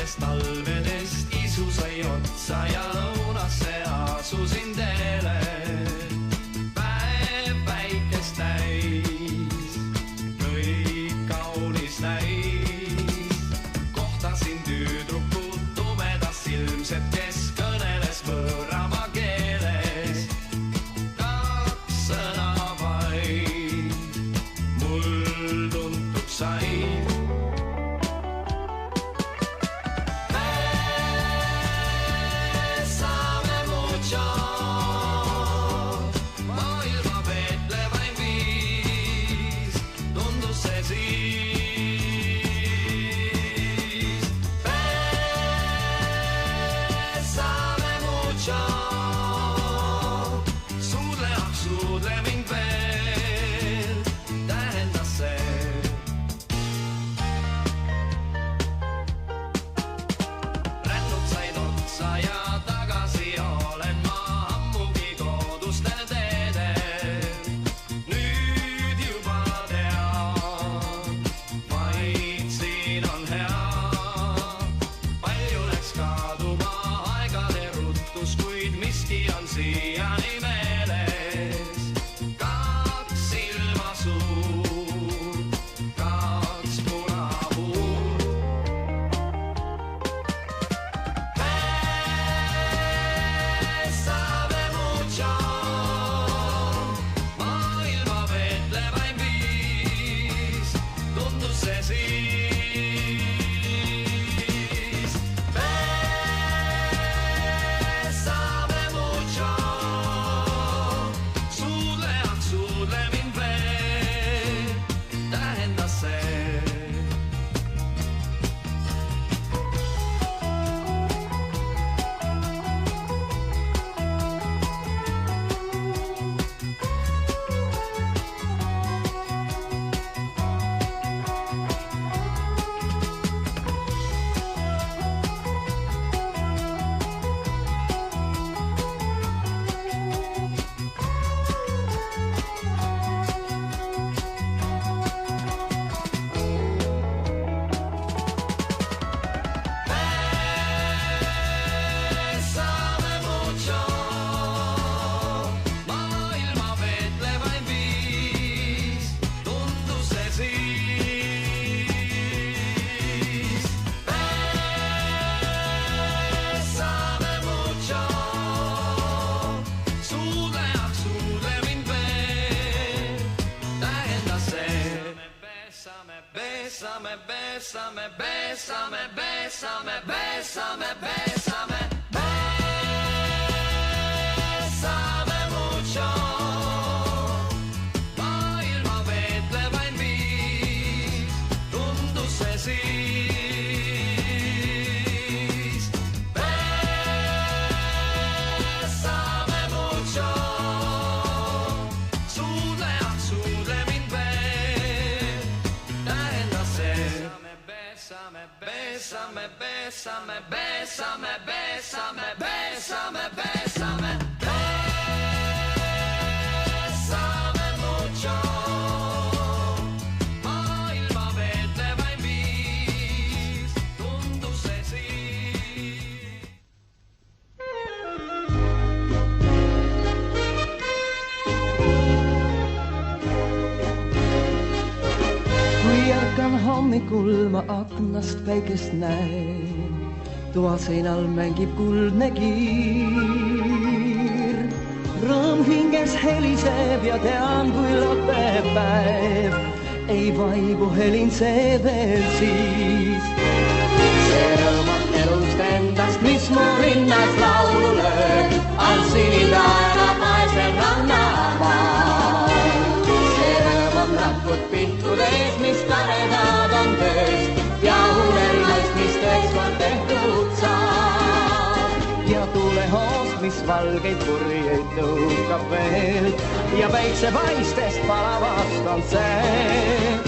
nendest talvedest isu sai otsa ja lõunasse asusin teele. Päev päikest täis, kõik kaunis näis. Kohtasin tüdrukut tumedas silmsed, kes kõneles võõrama keeles. Kaks sõna vaid mul tuntuks sain. Bésame, bésame, bésame, bésame, bésame, bésame, bésame mucho. Maailma veetlevain viis tundus see siis. Bésame mucho. Suudle mind veel, tähendas see. Bésame, bésame, bésame, bésame, bésame, bésame, bésame, bésame mucho. Maailma veetlevain viis tundus see siis. Kui ärkan hommikul ma aknast päikest näen, toaseinal mängib kuldne kiir. Rõõm hinges heliseb ja tean, kui lõpeb päev, ei vaibu helin see veel siis. See rõõm on elust endast, mis mu rinnas laulu lööb, all sinitaeva paisel rannamaal. See rõõm on rakud pilkudes, mis karedad on tööst ja unelmast, mis tõekord tehtud saab. Ja tulehoos, mis valgeid purjeid tõukab veel ja päiksepaistest palavast on see.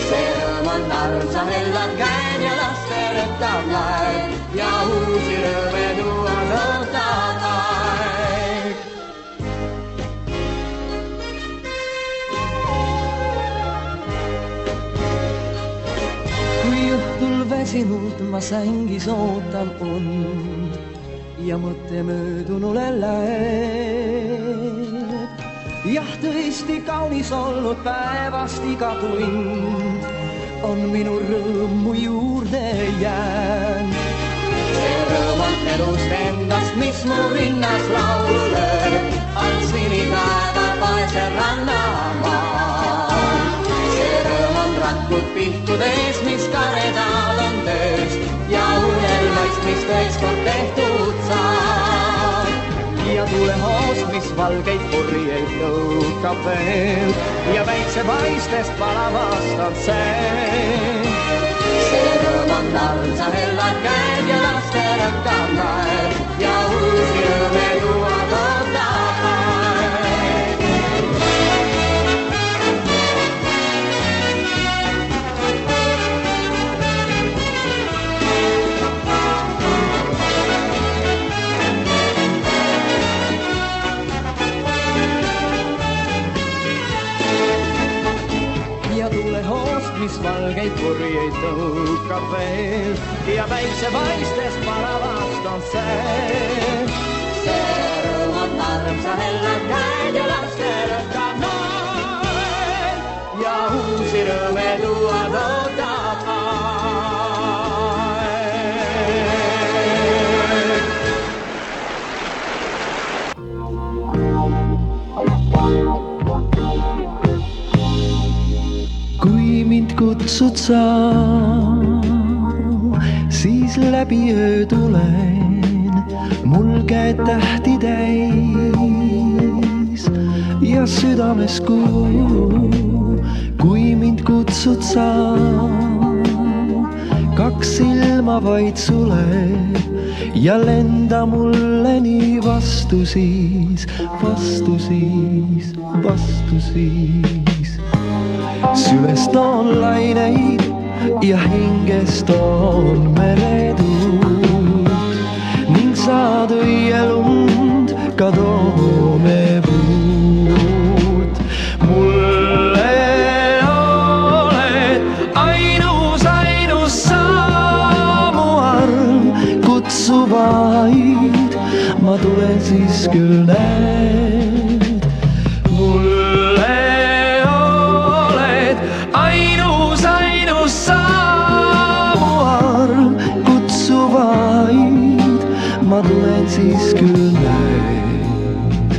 See rõõm on armsa hellad käen ja laste rõttav laev ja uusi rõõme tuua nõutab aeg. sinult ma sängis ootan und ja mõte möödunule läheb. Jah, tõesti kaunis olnud päevast iga tund on minu rõõmu juurde jäänud. See rõõm on elust endast, mis mu rinnas lauleb, on sinipäeva vaese rannamaal. See rõõm on rakud pihtudes, mis karedal on tööst ja unelmaist, mis tõekord tehtud saab. Ja tulehoost, mis valgeid purjeid tõukab veel ja päiksepaistest palavast on see. See rõõm on armsa hellad käed ja laste rõkkab naer ja uusi rõõme tuuad ootab aeg. Ja tulehoost, mis valgeid purjeid tõukab veel ja päiksepaistest palavast on see. See rõõm on armsa hellad käed ja laste rõkkab naer ja uusi rõõme tuuad ootab mind kutsud sa, siis läbi öö tulen, mul käed tähti täis ja südames kuu. Kui mind kutsud sa, kaks silma vaid suleb ja lenda mulle nii vastu siis, vastu siis, vastu siis. Süvest on laineid ja hingest on meretuult ning saad õielund ka toomepuult. Mulle oled ainus sa, mu arm kutsu vaid, ma tulen siis küll näed. Mulle ainus sa, mu arm kutsu vaid, ma tulen siis küll näed.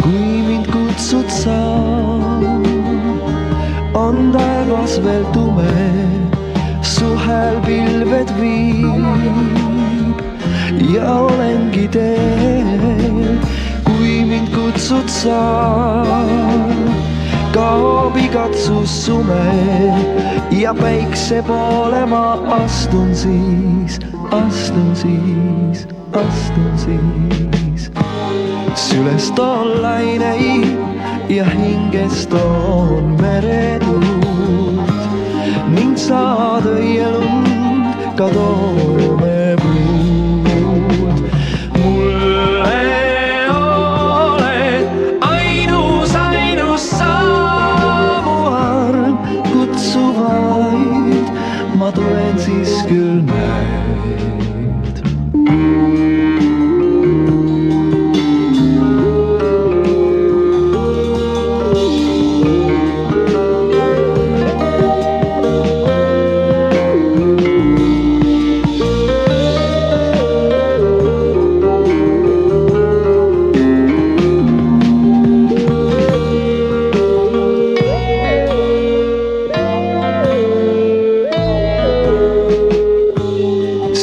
Kui mind kutsud sa, on taevas veel tume, su hääl pilved viib ja olengi teel. Kui mind kutsud sa, kaob igatsus sume ja päikse poole ma astun siis, astun siis, astun siis. Sülest on laineid ja hingest on meretuult ning saad õielund ka toomepuult. Mulle oled ainus sa, ma tulen siis küll näed.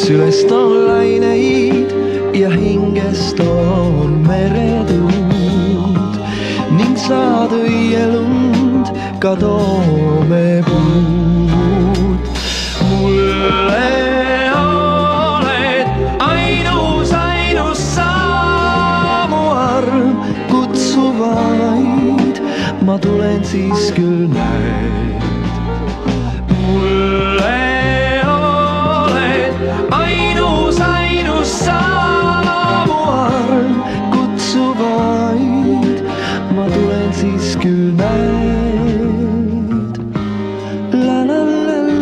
Sülest on laineid ja hingest on meretuult ning saad õielund ka toomepuult. Mulle oled ainus sa, mu arm kutsu vaid, ma tulen siis küll näed. Mulle ainus sa, mu arm kutsu vaid, ma tulen siis küll näed. La la la la,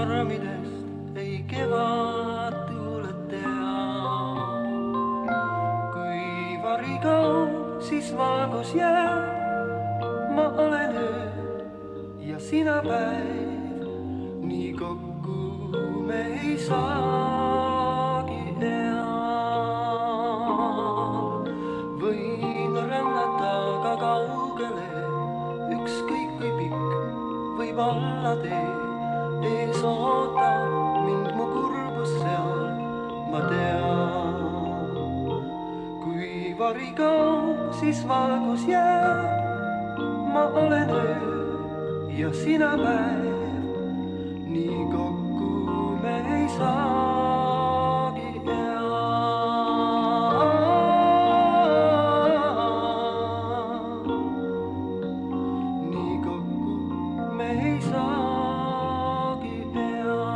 tormidest ei kevad tuuled tea. Kui vari kaob, siis valgus jääb. Ma olen öö ja sina päev, nii kokku me ei saagi ea. Võin rännata ka kaugele, ükskõik kui pikk võib olla tee. Ees ootab mind mu kurbus seal, ma tean. Kui vari kaob, siis valgus jääb. Ma olen öö ja sina päev, nii kokku me ei saagi ea. Nii kokku me ei saagi ea.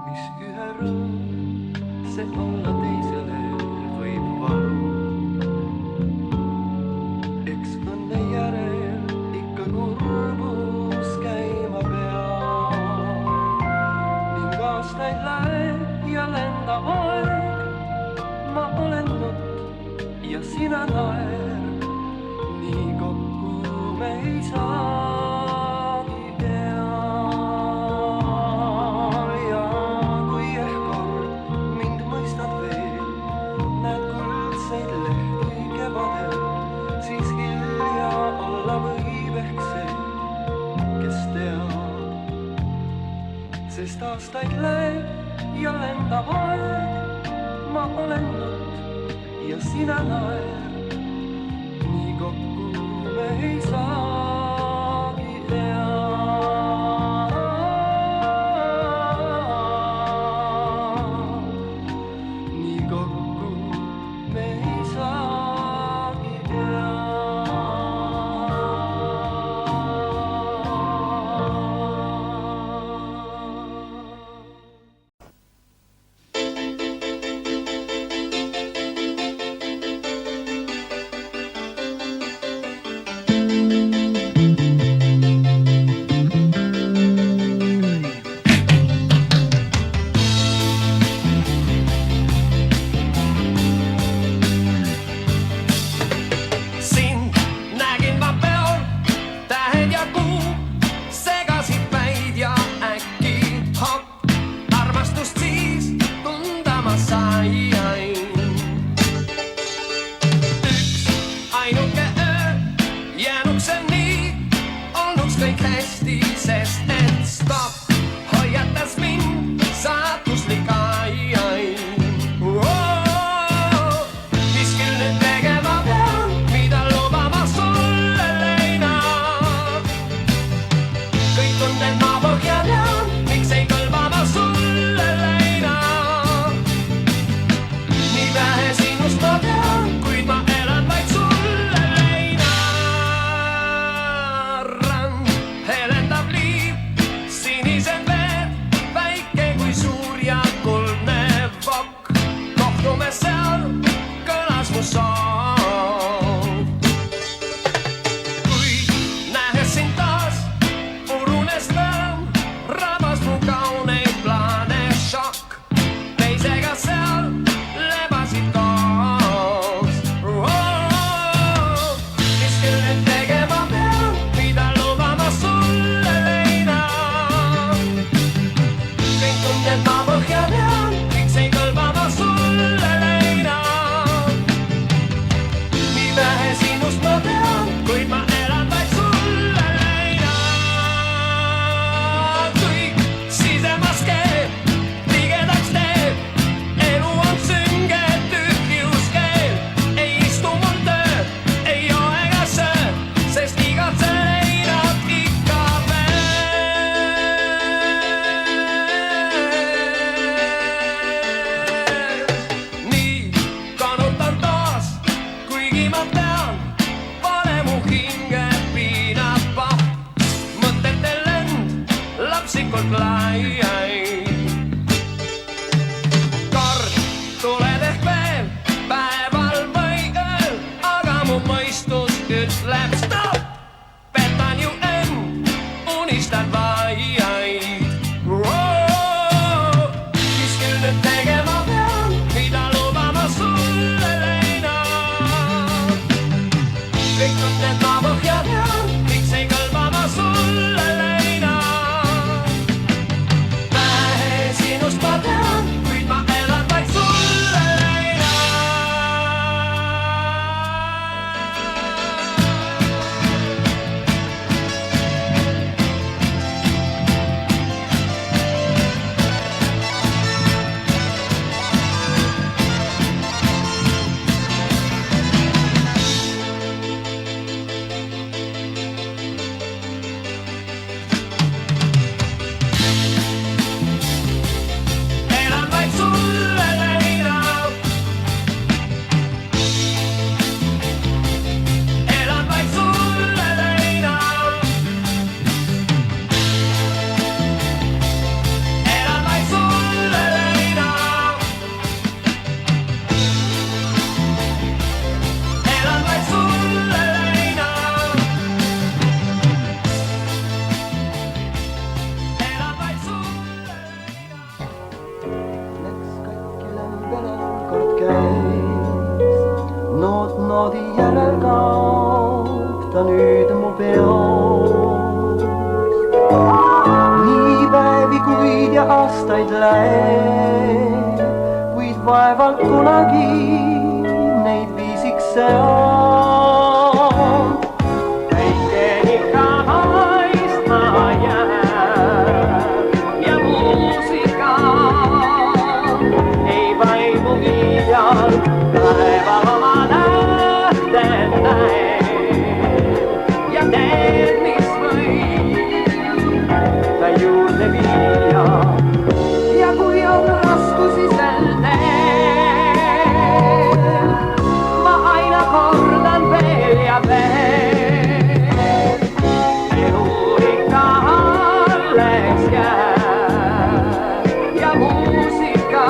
Mis ühe rõõm, see olla teisele võib valu. Eks õnne järel ikka kurbus käima peab. Ning aastaid läheb ja lendab aeg. Ma olen nutt ja sina naer. Nii kokku me ei saagi ea. Ja kui ehk kord mind mõistad veel, näed kuldseid lehti kevadel, siis hilja olla võib ehk see, kes teab. Sest aastaid läheb ja lendab aeg. Ma olen nutt ja sina naer. Nii kokku me ei saagi ea. Nii kokku me ei saagi ea. Sind nägin ma peol, tähed ja kuu segasid päid ja äkki hopp. Armastust siis tunda ma sain. Üks ainuke öö jäänuks see nii, olnuks kõik hästi, sest et stopp hoiatas mind saatuslik ai. Mis küll nüüd tegema pean, mida lubama sulle leina. Kõik tunded ma põhja tean, miks ei kõlba ma sulle leina. Nii vähe sinust ma tean, kuid ma elan vaid sulle leina. Rand helendab liiv, sinised veed, väike kui suur ja kuldne vokk. Kohtume seal, kõlas mu soov. Kui nähes sind taas, urunes rõõm, rabas mu kauneid plaane šokk. Teisega seal lebasid koos. Mis küll nüüd tegema pean, mida lubama sulle leina. Kõik tunded ma põhja tean, miks ei kõlba ma sulle leina. Nii vähe sinust ma tean, kuid ma elan vaid sulle leina. Kõik sisemas keeb, tigedaks teeb, elu on sünge, tühjus keel. Ei istu mul töö, ei joo ega söö, sest igatse leinad ikka veel. Nii kanutan taas, kuigi ma tean, pane mu hinge piinab papp. Mõtete lend lapsikult lai. Kord tuled ehk veel, päeval või ööl, aga mu mõistus ütleb stopp. Petan ju end, unistan vaid. kuid ja aastaid läheb, kuid vaevalt kunagi neid viisiks see on. Päike ikka paistma jääb ja muusika ei vaimu iial, taeval oma tähten näeb ja teeb, mis võib ta juurde viia. Ja kui on raskusi sel teel, ma aina kordan veel ja veel, elu ikka alles jääb ja muusika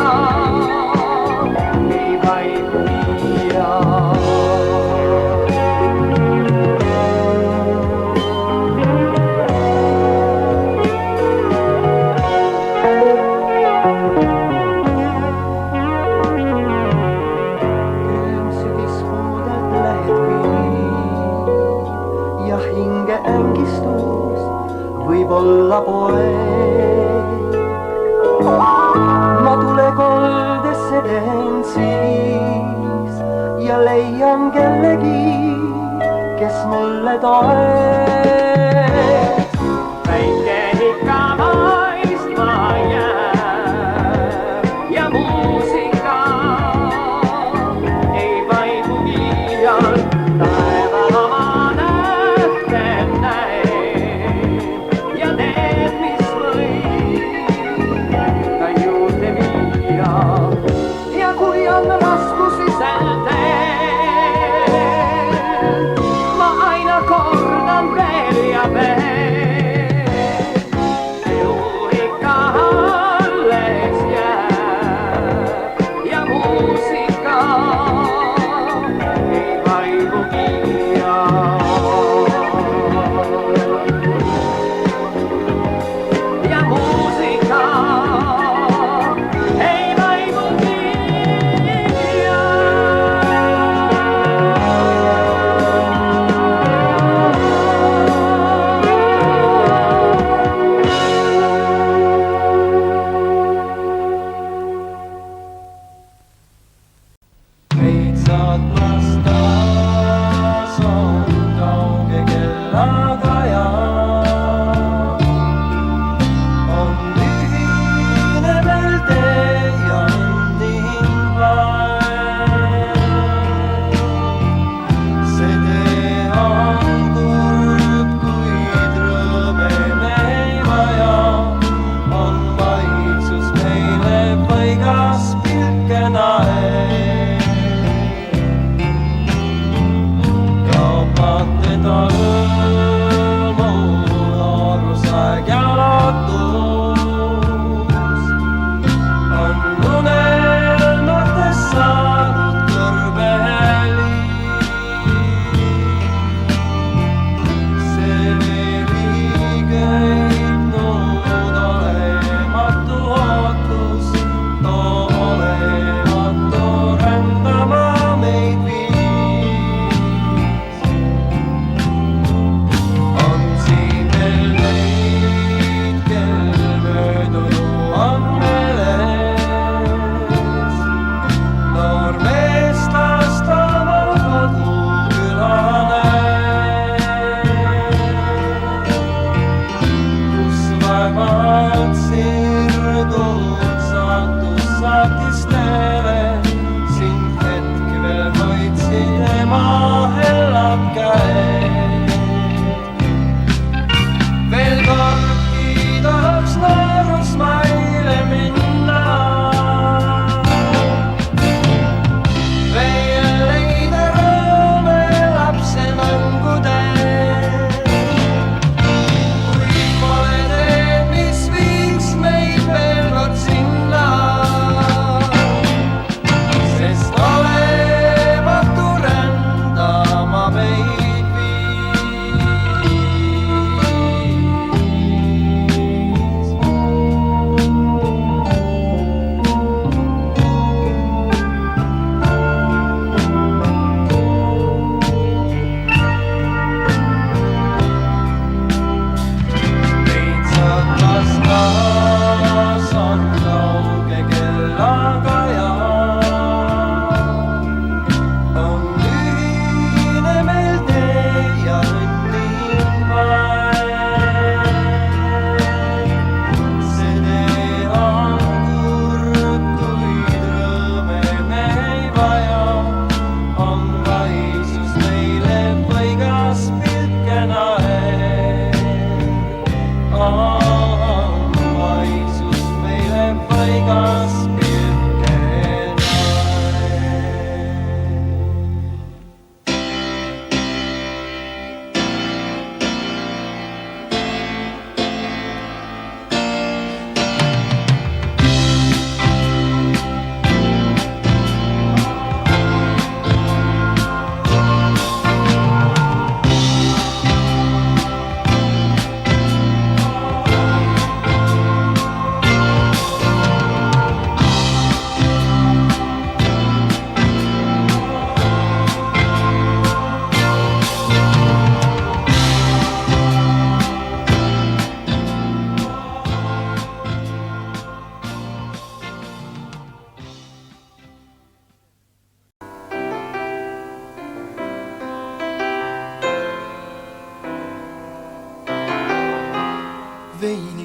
ei vaimu iial. Ja hinge ängistus võib olla poeg. Ma tule koldesse teen siis ja leian kellegi, kes mulle toeb. Päike ikka paistma jääb ja muusika ei vaimu iial, taeval oma nähten näeb ja teeb, mis võib ta juurde viia. Ja kui on raskusi sel teel, ma aina kordan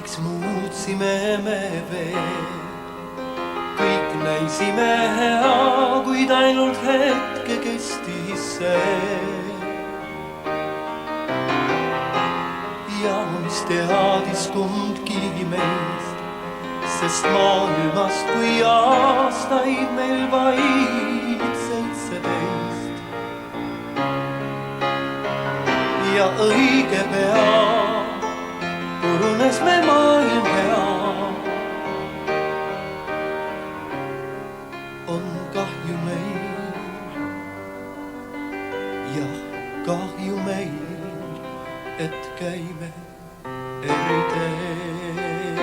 miks muutsime me veel? Kõik näisime hea, kuid ainult hetke kestis see. Ja mis teadis kumbki meist, sest maailmast kui aastaid meil vaid 17. Ja õige pea purunes me maailm hea. On kahju meil, jah kahju meil, et käime eri teed.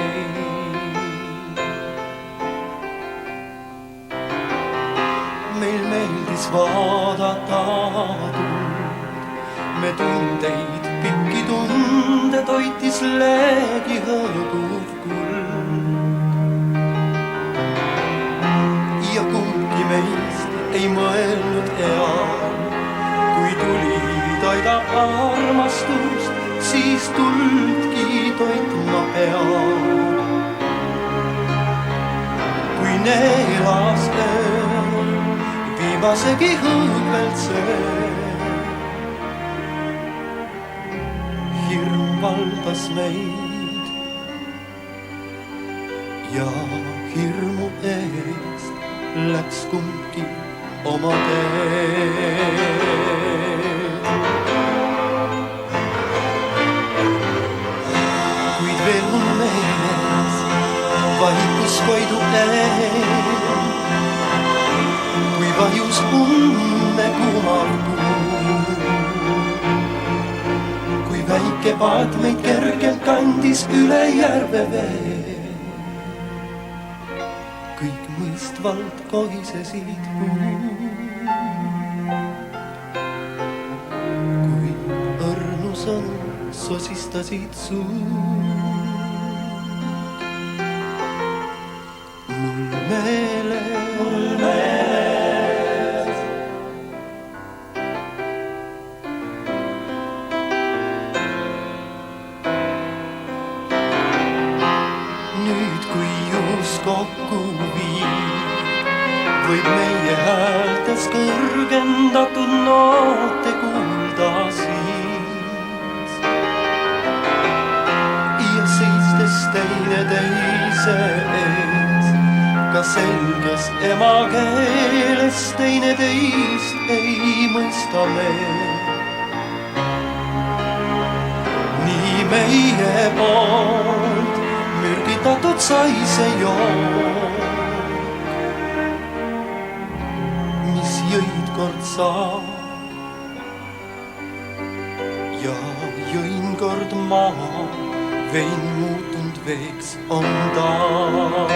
Meil meeldis vaadata tuld, me tundeid, pikki tunde toitis leegi hõõguv kuld. Ja kumbki meist ei mõelnud head, kui tuli toidab armastust, siis tuldki toitma peab. Kui neelas öö, viimasegi hõõgvelt söö, hirm valdas meid ja hirmu eest läks kumbki oma teed. Kuid veel mun meeles vaikus koidu eel, kui vajus unne kumarkuu. Kui väike paat meid kergelt kandis üle järve vee, kõik mõistvalt kohisesid puud. Kui õrnu sõnu sosistasid suud. Mul meeles nüüd, kui juhus kokku viib, võib meie häältes kõrgendatud noote kuulda siis. Ja seistes teineteise ees, ka selges emakeeles teineteist ei mõista me. Nii meie poolt mürgitatud sai see jook, mis jõid kord sa ja jõin kord ma, vein muutunud veeks on taas.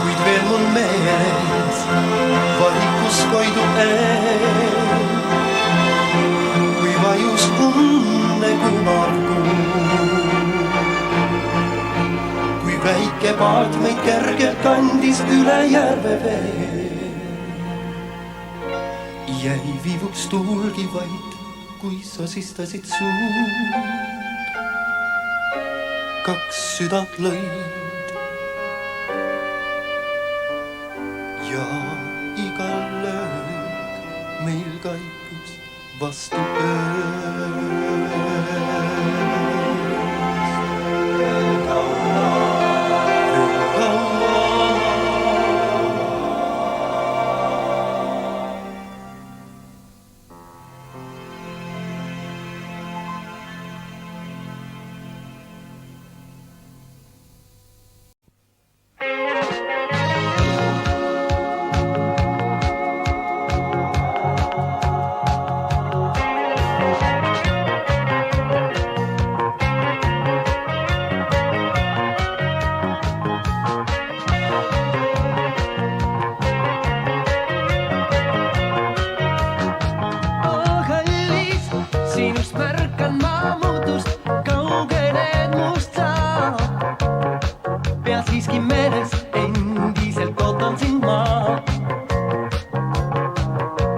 Kuid veel mun meeles vaikus koidu eel, kui vajus unne kumarkuu. Kui väike paat meid kergelt kandis üle järve vee, jäi viivuks tuulgi vaid, kui sosistasid suud. Kaks südant lõid ja igal löök meil kaikus vastu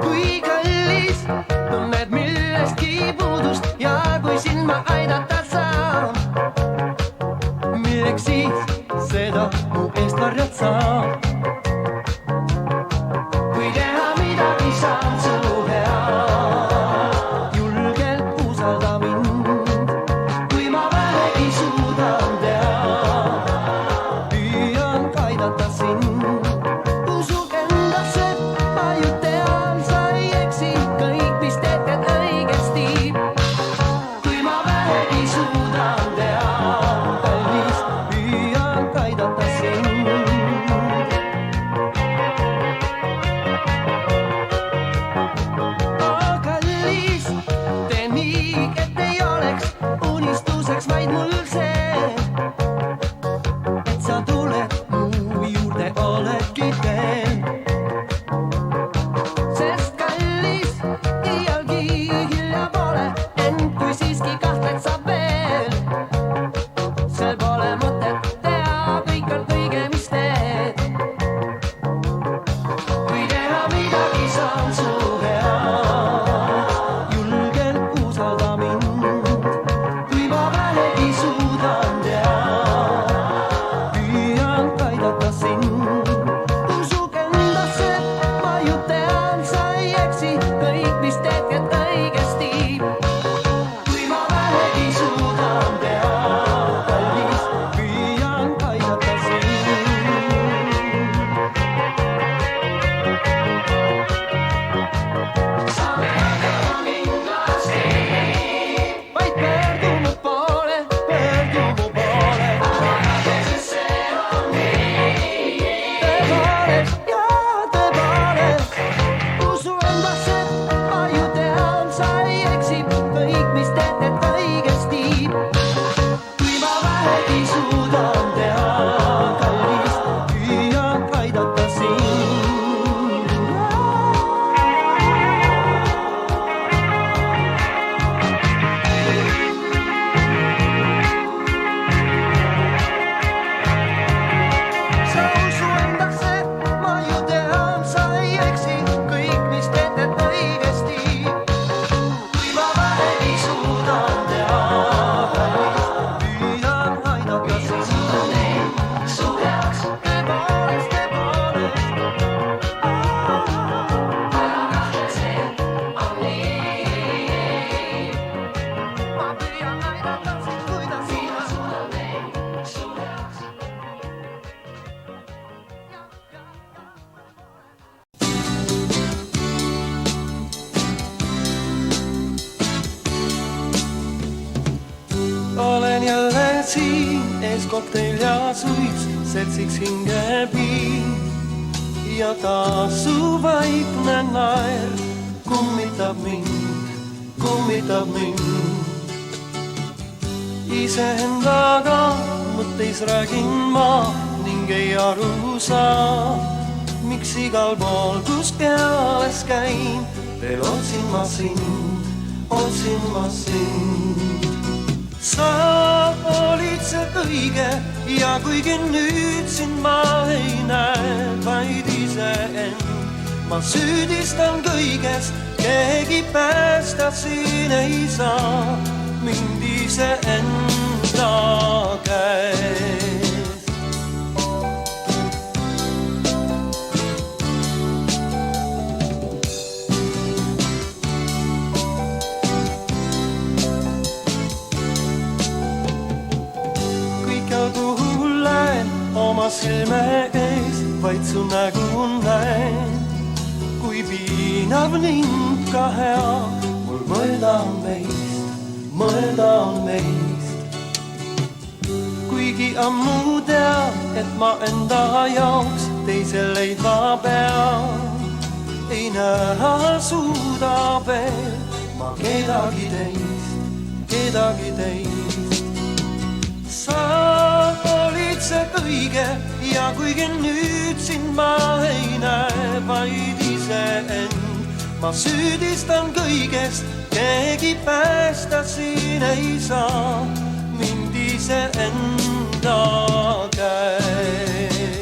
Kui kallis, tunned millestki saab. kui teha midagi saan su head, julgelt usalda mind, kui ma vähegi suudan teha, püüan aidata sind. Usug endasse, ma ju tean, sa ei eksi, kõik, mis teed õigesti. Kui ma vähegi suudan teha, kallis, püüan aidata sind. Kallis, tee nii, et ei oleks unistuseks vaid mul see, et sa tuled mu juurde, oledki teel. Sest kallis, iialgi hilja pole, ent kui siiski kahtled sa veel, sel pole mõtet teha, kõik on õige, mis teed. kui teha midagi saan su head, julgelt usalda mind, kui ma vähegi suudan teha, püüan aidata sind. Usug endasse, ma ju tean, sa ei eksi, kõik, mis teed õigesti. kui ma vähegi suudan teha, kallis, püüan aidata sind. saame hakkama kindlasti, vaid pöördu mu poole, pöördu mu poole. sest see on nii. tõepoolest, jaa, tõepoolest, usu endasse, ma ju tean, sa ei eksi, kõik, mis teed õigesti. kui ma vähegi suudan teha, kallis, püüan aidata sind. sa usu endasse, ma ju tean, sa ei eksi, kõik, mis teed õigesti. kui ma vähegi suudan teha, kallis, püüan aidata sind. su heaks, tõepoolest, tõepoolest, ära kahtle, see on nii. ma püüan aidata sind, kuidas mina suudan teid su heaks. olen jälle siin, ees kokteil ja suits, seltsiks hingepiin ja taas su vaikne naer kummitab mind. iseendaga mõtteis räägin ma ning ei aru saa, miks igal pool, kus peales käin, veel otsin ma sind. sa olid see kõige ja kuigi nüüd sind ma ei näe, vaid iseend, ma süüdistan kõiges, keegi päästa siin ei saa mind iseenda käes. oma silme ees vaid su nägu näen, kui piinav ning ka hea, mul mõelda on meist. kuigi ammu tean, et ma enda jaoks teise leidma pean, ei näha suuda veel ma kedagi teist. sa olid see kõige ja kuigi nüüd sind ma ei näe, vaid iseend, ma süüdistan kõigest, keegi päästa siin ei saa mind iseenda käes.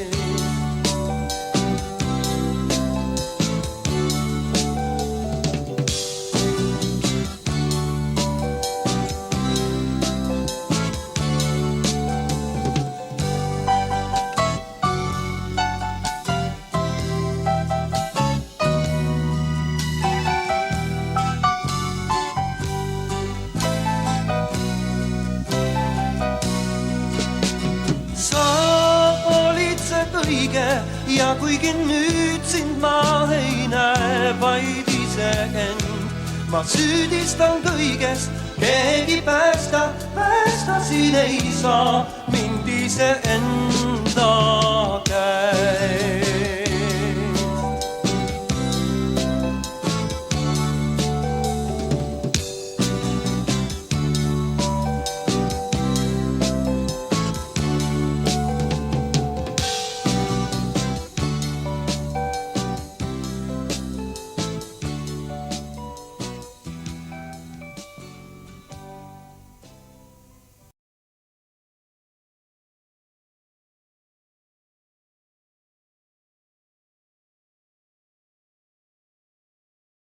õige ja kuigi nüüd sind ma ei näe, vaid iseend. Ma süüdistan kõigest, keegi päästa siin ei saa mind iseend.